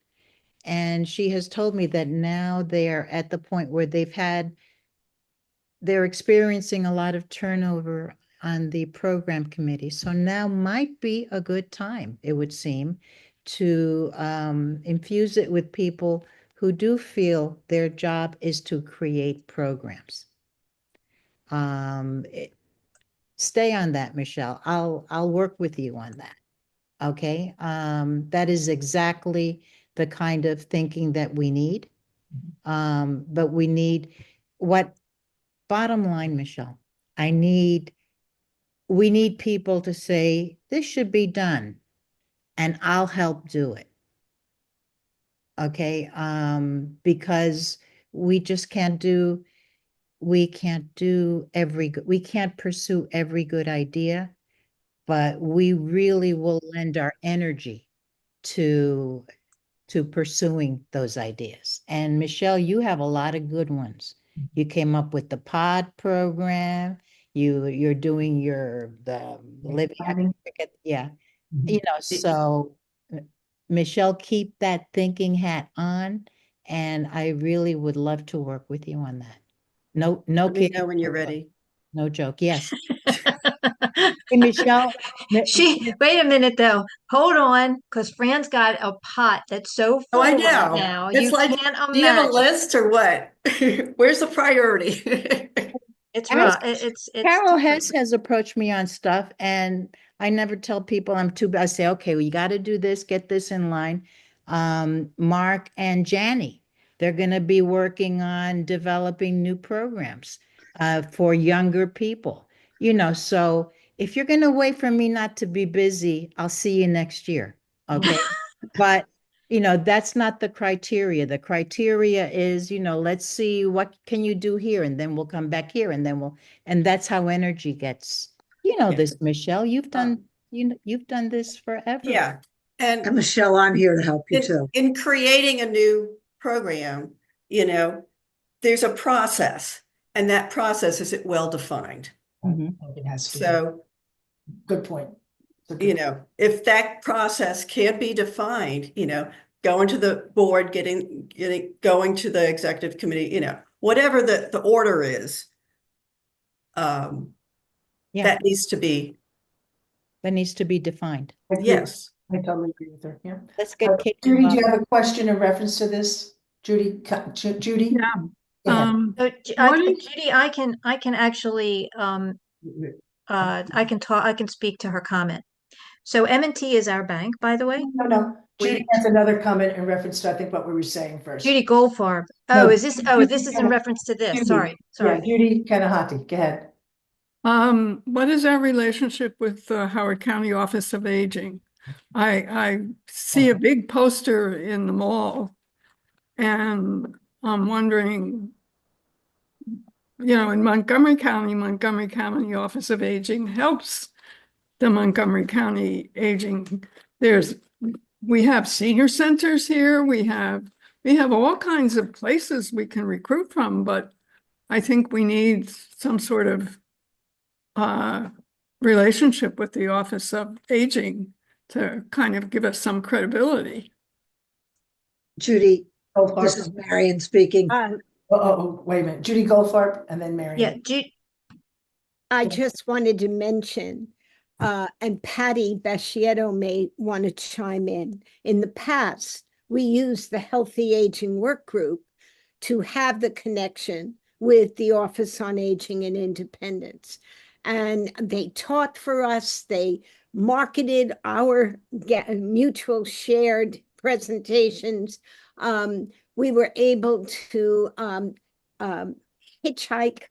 and she has told me that now they're at the point where they're experiencing a lot of turnover on the program committee. So now might be a good time, it would seem, to infuse it with people who do feel their job is to create programs. Stay on that, Michelle. I'll work with you on that. Okay. That is exactly the kind of thinking that we need. But we need bottom line, Michelle, we need people to say, this should be done, and I'll help do it. Okay. Because we just can't we can't pursue every good idea, but we really will lend our energy to pursuing those ideas. And Michelle, you have a lot of good ones. You came up with the pod program. You're doing the living. Yeah. So Michelle, keep that thinking hat on. And I really would love to work with you on that. No Let me kidding. know when you're ready. No joke. Yes. Hey, Michelle. Wait a minute though. Hold on, because Fran's got a pot that's so full Oh, I right know. now. It's You like, can't do you have a imagine. list or what? Where's the priority? It's Carol- rough. It's Carol different. Hess has approached me on stuff, and I never tell people I'm too bad. I say, okay, well, you got to do this, get this in line. Mark and Janny, they're going to be working on developing new programs for younger people. So if you're going to wait for me not to be busy, I'll see you next year. Okay. But that's not the criteria. The criteria is, let's see what can you do here, and then we'll come back here, and then and that's how energy gets. This, Michelle, you've done this forever. Yeah. And Michelle, I'm here to help you too. In creating a new program, there's a process, and that process is well-defined. It has to be. So, Good point. if that process can't be defined, going to the board, going to the executive committee, whatever the order is, that needs to be. That needs to be defined. Yes. I totally agree with her. Yeah. Let's get Kate. Judy, do you have a question in reference to this? Judy? Judy? Yeah. Go ahead. Judy, I can actually I can speak to her comment. So M&T is our bank, by the way. No. Judy has another comment in reference to, I think, what we were saying first. Judy Goldfarb. No, This is in reference to this. Judy. Sorry. Yeah, Judy Kanahati. Go ahead. What is our relationship with the Howard County Office of Aging? I see a big poster in the mall, and I'm wondering, in Montgomery County Office of Aging helps the Montgomery County Aging. We have senior centers here. We have all kinds of places we can recruit from, but I think we need some sort of relationship with the Office of Aging to kind of give us some credibility. Judy, this is Marion speaking. Wait a minute. Judy Goldfarb and then Marion. Yeah, I just wanted to mention, and Patty Bascietto may want to chime in. In the past, we used the Healthy Aging Work Group to have the connection with the Office on Aging and Independence. And they taught for us, they marketed our mutual shared presentations. We were able to hitchhike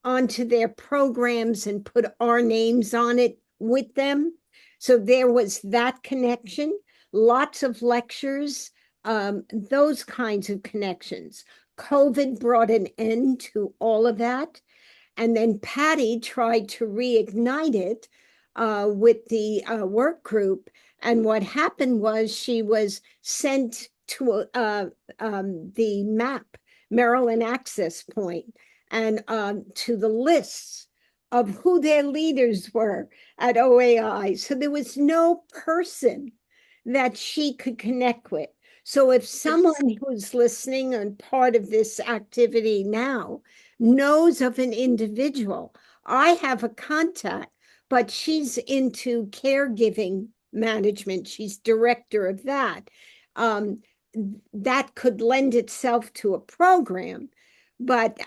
onto their programs and put our names on it with them. So there was that connection, lots of lectures, those kinds of connections. COVID brought an end to all of that. And then Patty tried to reignite it with the work group. And what happened was she was sent to the MAP, Maryland Access Point, and to the lists of who their leaders were at OAI. So there was no person that she could connect with. So if someone who's listening and part of this activity now knows of an individual, I have a contact, but she's into caregiving management. She's director of that. That could lend itself to a program. But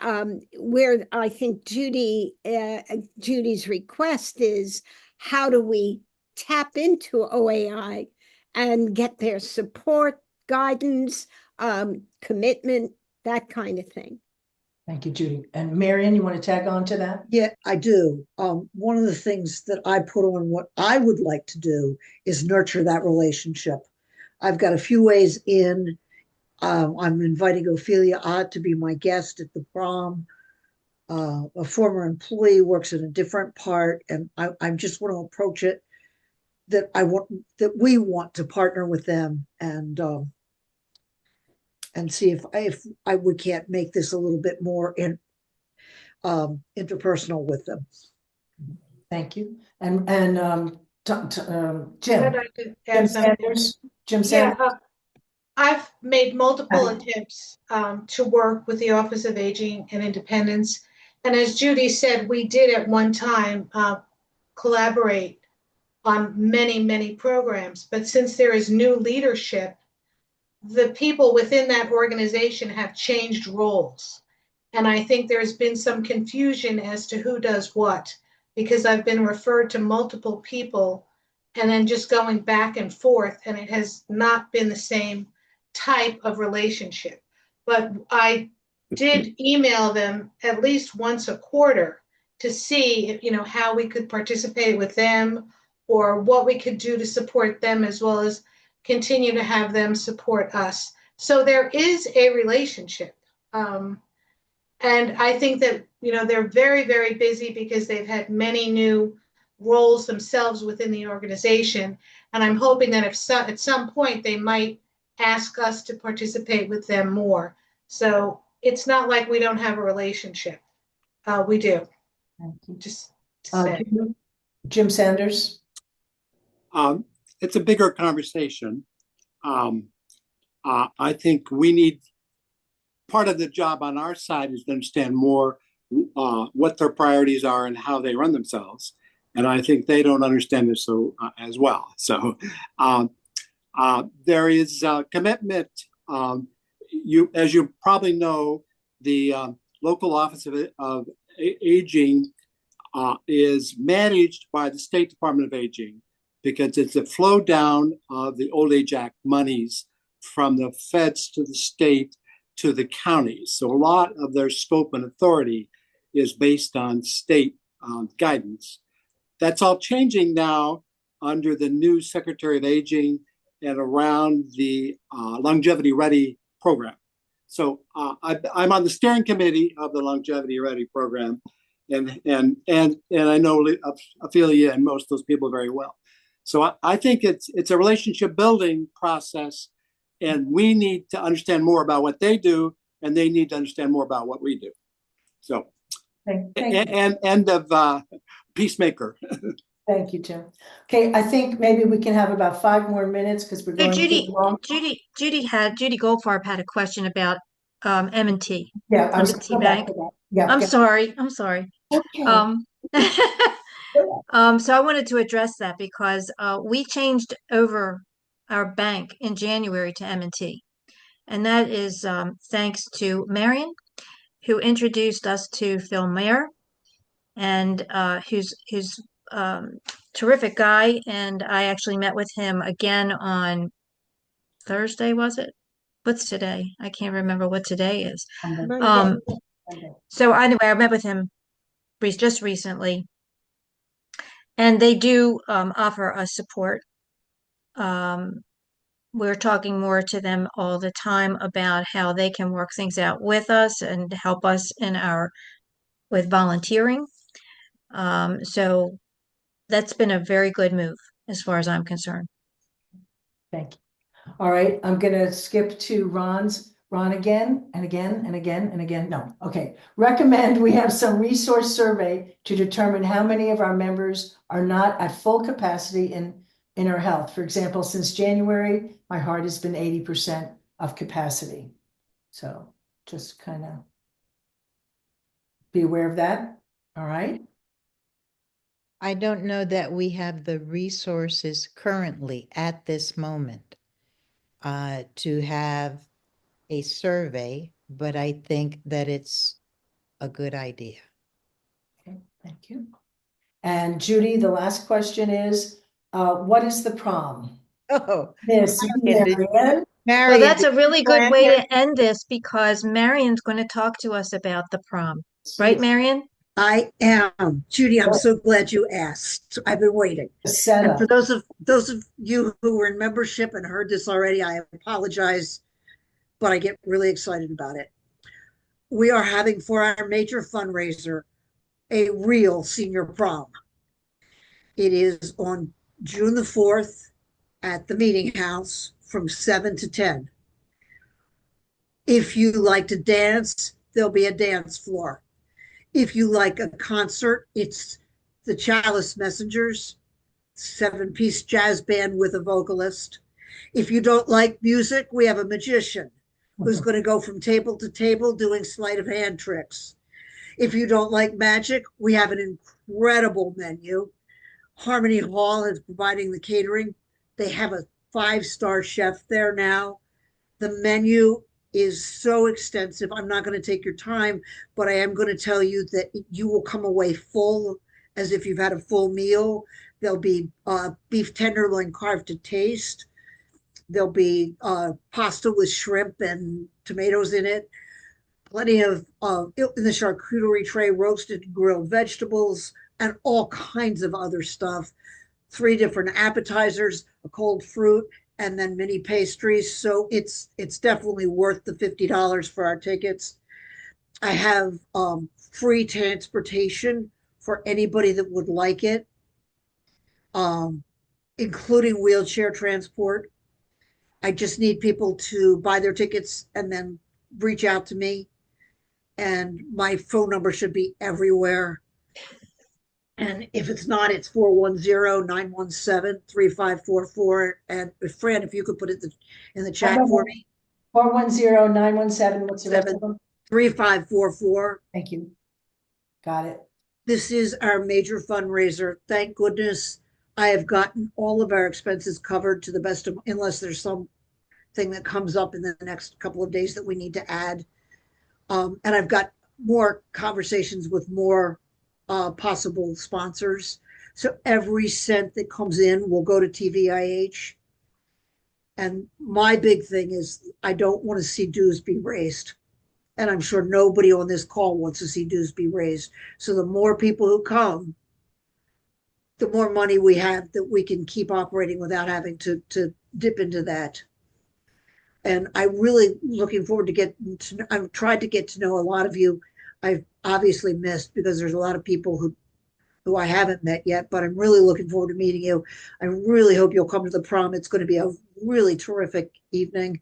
where I think Judy's request is, how do we tap into OAI and get their support, guidance, commitment, that kind of thing. Thank you, Judy. And Marion, you want to tag on to that? Yeah, I do. One of the things that I put on what I would like to do is nurture that relationship. I've got a few ways in. I'm inviting Ophelia Ott to be my guest at the prom. A former employee works in a different part, and I just want to approach it that we want to partner with them and see if we can't make this a little bit more interpersonal with them. Thank you. And Jim. Could I Jim add something? Sanders. Jim Yeah, Sanders. I've made multiple attempts to work with the Office of Aging and Independence. And as Judy said, we did at one time collaborate on many, many programs. But since there is new leadership, the people within that organization have changed roles. And I think there's been some confusion as to who does what, because I've been referred to multiple people and then just going back and forth, and it has not been the same type of relationship. But I did email them at least once a quarter to see if, how we could participate with them or what we could do to support them, as well as continue to have them support us. So there is a relationship. And I think that, they're very, very busy because they've had many new roles themselves within the organization. And I'm hoping that at some point they might ask us to participate with them more. So it's not like we don't have a relationship. We do. Thank you. Just Jim Sanders. It's a bigger conversation. I think we need, part of the job on our side is to understand more what their priorities are and how they run themselves. And I think they don't understand this as well. So there is a commitment. As you probably know, the local Office of Aging is managed by the State Department of Aging, because it's a flow down of the Old Age Act monies from the feds to the state to the counties. So a lot of their scope and authority is based on state guidance. That's all changing now under the new Secretary of Aging and around the Longevity Ready program. So I'm on the steering committee of the Longevity Ready program, and I know Ophelia and most of those people very well. So I think it's a relationship building process, and we need to understand more about what they do, and they need to understand more about what we do. So, end of Peacemaker. Thank you, Jim. Okay, I think maybe we can have about 5 more minutes because we're So going Judy, too long. Judy Goldfarb had a question about M&T. Yeah, I was M&T going back Bank. to that. Yeah, I'm okay. sorry. Okay. So I wanted to address that because we changed over our bank in January to M&T. And that is thanks to Marion, who introduced us to Phil Mayer, and who's terrific guy. And I actually met with him again on Thursday, was it? What's today? I can't remember what today is. So anyway, I met with him just recently, and they do offer us support. We're talking more to them all the time about how they can work things out with us and help us with volunteering. So that's been a very good move as far as I'm concerned. Thank you. All right, I'm going to skip to Ron's Ron, again and again and again and again. No, okay. Recommend we have some resource survey to determine how many of our members are not at full capacity in our health. For example, since January, my heart has been 80% of capacity. So just kind of be aware of that. All right. I don't know that we have the resources currently at this moment to have a survey, but I think that it's a good idea. Okay, thank you. And Judy, the last question is, what is the prom? Oh, Miss Marian? Well, Marian, that's a did really you good plan way your- to end this because Marion's going to talk to us about the prom. Right, Marion? I am. Judy, I'm so glad you asked. I've been waiting. And for those of you who were in membership and heard this already, I apologize, but I get really excited about it. We are having for our major fundraiser a real senior prom. It is on June the 4th at the Meeting House from 7 to 10. If you like to dance, there'll be a dance floor. If you like a concert, it's the Chalice Messengers, 7-piece jazz band with a vocalist. If you don't like music, we have a magician who's going to go from table to table doing sleight of hand tricks. If you don't like magic, we have an incredible menu. Harmony Hall is providing the catering. They have a 5-star chef there now. The menu is so extensive. I'm not going to take your time, but I am going to tell you that you will come away full as if you've had a full meal. There'll be beef tenderloin carved to taste. There'll be pasta with shrimp and tomatoes in it. Plenty of, in the charcuterie tray, roasted and grilled vegetables, and all kinds of other stuff. 3 different appetizers, a cold fruit, and then mini pastries. So it's definitely worth the $50 for our tickets. I have free transportation for anybody that would like it, including wheelchair transport. I just need people to buy their tickets and then reach out to me. And my phone number should be everywhere. And if it's not, it's 410-917-3544. And Fran, if you could put it in the chat for me. 410-917, what's the rest of them? 3544. Thank you. Got it. This is our major fundraiser. Thank goodness I have gotten all of our expenses covered to the best of, unless there's something that comes up in the next couple of days that we need to add. And I've got more conversations with more possible sponsors. So every cent that comes in will go to TVIH. And my big thing is I don't want to see dues be raised. And I'm sure nobody on this call wants to see dues be raised. So the more people who come, the more money we have that we can keep operating without having to dip into that. And I'm really looking forward to getting to, I've tried to get to know a lot of you. I've obviously missed because there's a lot of people who I haven't met yet, but I'm really looking forward to meeting you. I really hope you'll come to the prom. It's going to be a really terrific evening.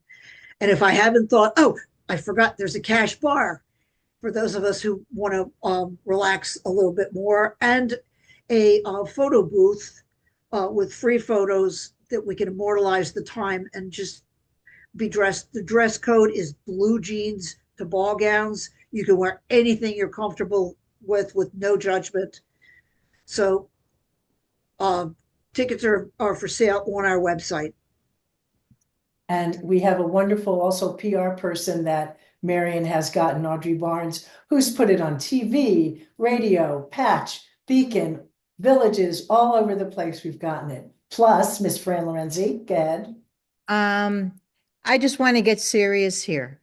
And if I haven't thought, oh, I forgot there's a cash bar for those of us who want to relax a little bit more, and a photo booth with free photos that we can immortalize the time and just be dressed. The dress code is blue jeans to ball gowns. You can wear anything you're comfortable with no judgment. So tickets are for sale on our website. And we have a wonderful also PR person that Marion has gotten, Audrey Barnes, who's put it on TV, radio, Patch, Beacon, Villages, all over the place we've gotten it. Plus, Miss Fran Lorenzi, go ahead. I just want to get serious here.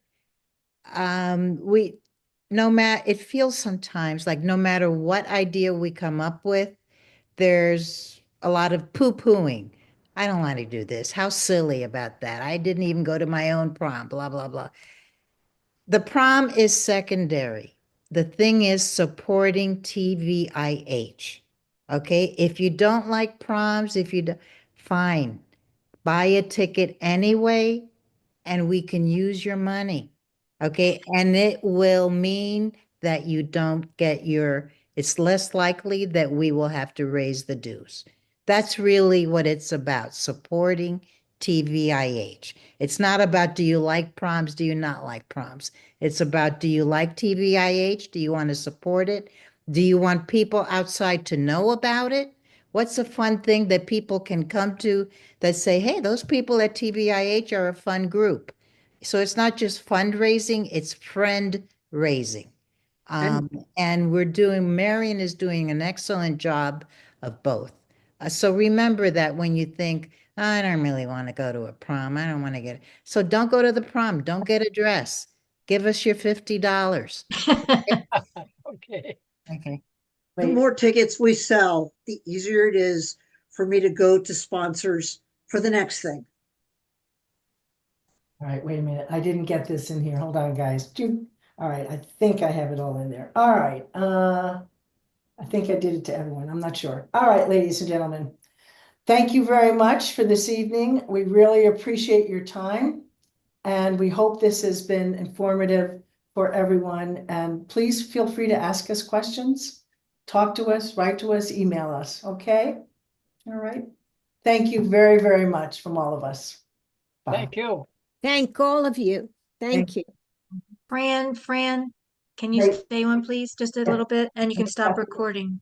It feels sometimes like no matter what idea we come up with, there's a lot of poo-pooing. I don't want to do this. How silly about that. I didn't even go to my own prom, blah, blah, blah. The prom is secondary. The thing is supporting TVIH. Okay, if you don't like proms, fine, buy a ticket anyway, and we can use your money. Okay, and it will mean that you don't get it's less likely that we will have to raise the dues. That's really what it's about, supporting TVIH. It's not about, do you like proms, do you not like proms? It's about, do you like TVIH? Do you want to support it? Do you want people outside to know about it? What's a fun thing that people can come to that say, hey, those people at TVIH are a fun group? So it's not just fundraising, it's friend raising. And Marion is doing an excellent job of both. So remember that when you think, I don't really want to go to a prom, I don't want to get, so don't go to the prom, don't get a dress. Give us your $50. Okay. Okay. The more tickets we sell, the easier it is for me to go to sponsors for the next thing. All right, wait a minute. I didn't get this in here. Hold on, guys. All right, I think I have it all in there. All right. I think I did it to everyone. I'm not sure. All right, ladies and gentlemen. Thank you very much for this evening. We really appreciate your time. And we hope this has been informative for everyone. And please feel free to ask us questions. Talk to us, write to us, email us. Okay? All right. Thank you very, very much from all of us. Bye. Thank you. Thank all of you. Thank you. Fran, can you Right. stay on, please, just a Yeah. little bit? And you can stop recording.